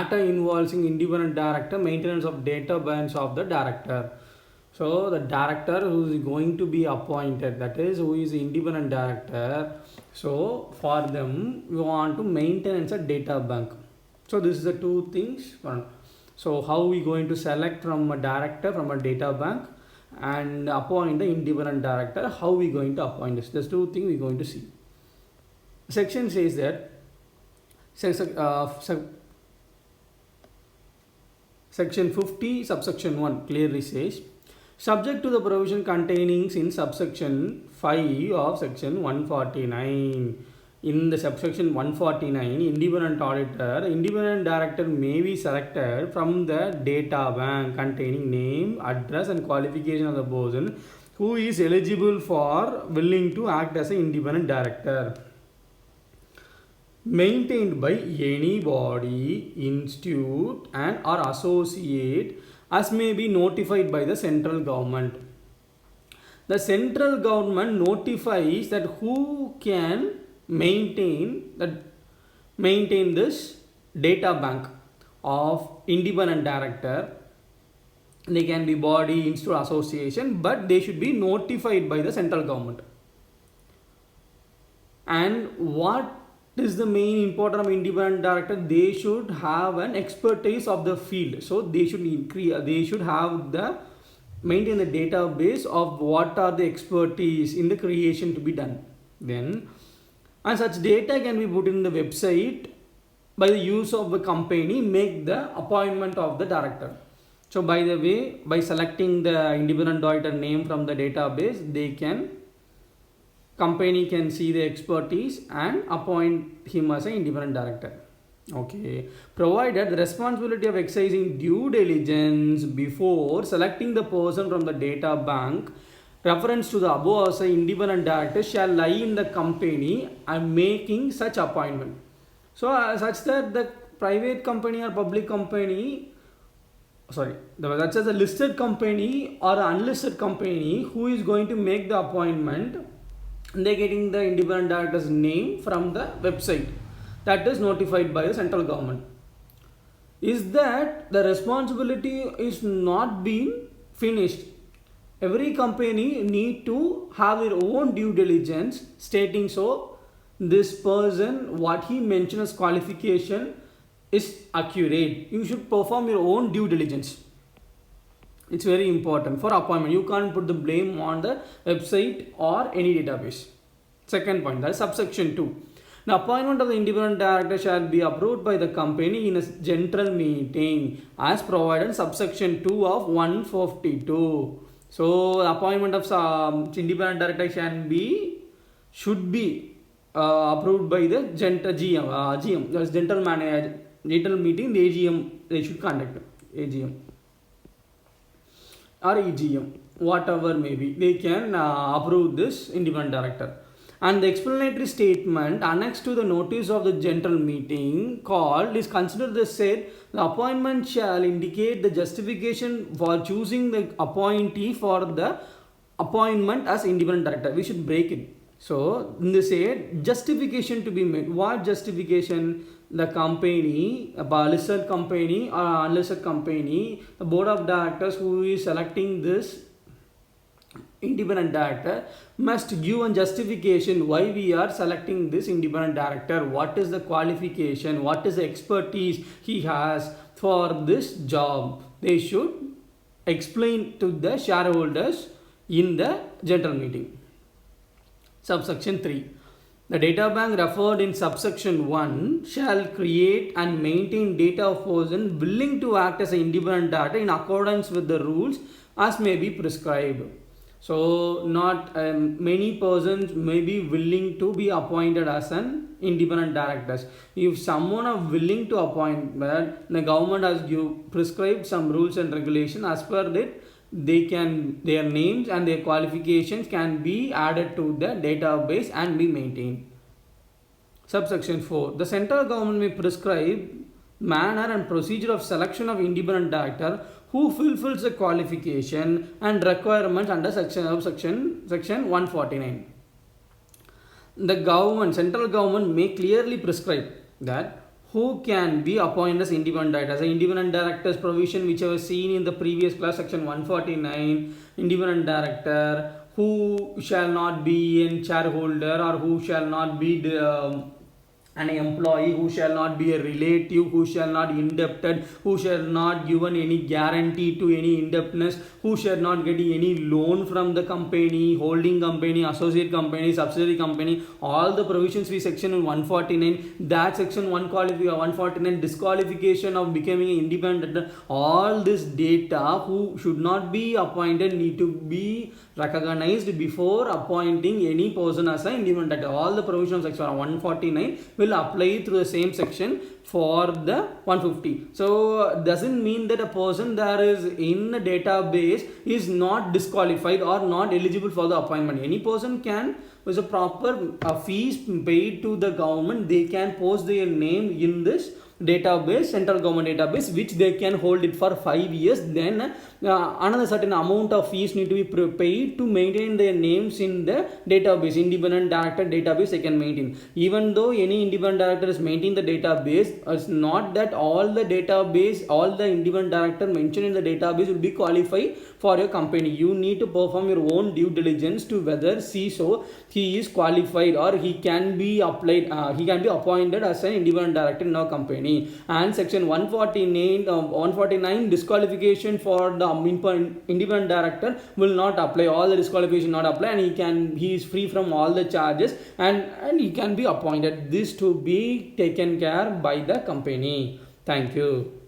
data involving independent director, maintenance of database of the director. So the director who is going to be appointed, that is who is the independent director. So for them we want to maintain a data bank. So this is the two things. So how we going to select from a director from a data bank and appoint the independent director, how we going to appoint this. There's two things we going to see. Section says that Section 50 subsection 1 clearly says, subject to the provision containing in subsection 5 of section 149. In the subsection 149, independent auditor, independent director may be selected from the data bank containing name, address and qualification of the person who is eligible for willing to act as an independent director, maintained by any body, institute and or associate as may be notified by the central government. The central government notifies that who can maintain this data bank of independent director. They can be body, institute, association, but they should be notified by the central government. And what is the main important of independent director? They should have an expertise of the field. So they should have the maintain the database of what are the expertise in the creation to be done. Then and such data can be put in the website by the use of the company make the appointment of the director. So by the way, by selecting the independent auditor name from the database, company can see the expertise and appoint him as an independent director. Okay, provided the responsibility of exercising due diligence before selecting the person from the data bank reference to the above as an independent director shall lie in the company and making such appointment. So such that the private company or public company, that's as a listed company or unlisted company who is going to make the appointment, they getting the independent director's name from the website that is notified by the central government. Is that the responsibility is not been finished? Every company need to have their own due diligence stating so this person what he mentioned as qualification is accurate. You should perform your own due diligence. It's very important for appointment. You can't put the blame on the website or any database. Second point, that is subsection 2. The appointment of the independent director shall be approved by the company in a general meeting as provided in subsection 2 of 152. So the appointment of independent director should be approved by the GM. That is general meeting. The AGM they should conduct AGM or EGM, whatever may be. They can approve this independent director. And the explanatory statement annexed to the notice of the general meeting called is considered the said the appointment shall indicate the justification for choosing the appointee for the appointment as independent director. We should break it. So in the said justification to be made. What justification? The company, a listed company or unlisted company, the board of directors who is selecting this independent director must give a justification why we are selecting this independent director, what is the qualification, what is the expertise he has for this job. They should explain to the shareholders in the general meeting. Subsection 3. The data bank referred in subsection 1 shall create and maintain data of person willing to act as an independent director in accordance with the rules as may be prescribed. So not many persons may be willing to be appointed as an independent directors. If someone are willing to appoint, but the government has prescribed some rules and regulations, as per that their names and their qualifications can be added to the database and be maintained. Subsection 4. The central government may prescribe manner and procedure of selection of independent director who fulfills the qualification and requirements under section 149. The central government may clearly prescribe that who can be appointed as independent director. As an independent director's provision which I was seen in the previous class, section 149, independent director who shall not be a shareholder or who shall not be an employee, who shall not be a relative, who shall not indebted, who shall not given any guarantee to any indebtedness, who shall not get any loan from the company, holding company, associate company, subsidiary company. All the provisions we section 149, that section 149 disqualification of becoming an independent, all this data who should not be appointed need to be recognized before appointing any person as an independent director. All the provisions of section 149 will apply through the same section for the 150. So doesn't mean that a person that is in the database is not disqualified or not eligible for the appointment. Any person can, with a proper fees paid to the government, they can post their name in this database, central government database, which they can hold it for 5 years. Then another certain amount of fees need to be paid to maintain their names in the database. Independent director database they can maintain. Even though any independent director is maintaining the database, it's not that all the database, all the independent director mentioned in the database will be qualified for your company. You need to perform your own due diligence to whether he is qualified or he can be appointed as an independent director in our company. And section 149 disqualification for the independent director will not apply. All the disqualification not apply, and he is free from all the charges, and he can be appointed. This to be taken care by the company. Thank you.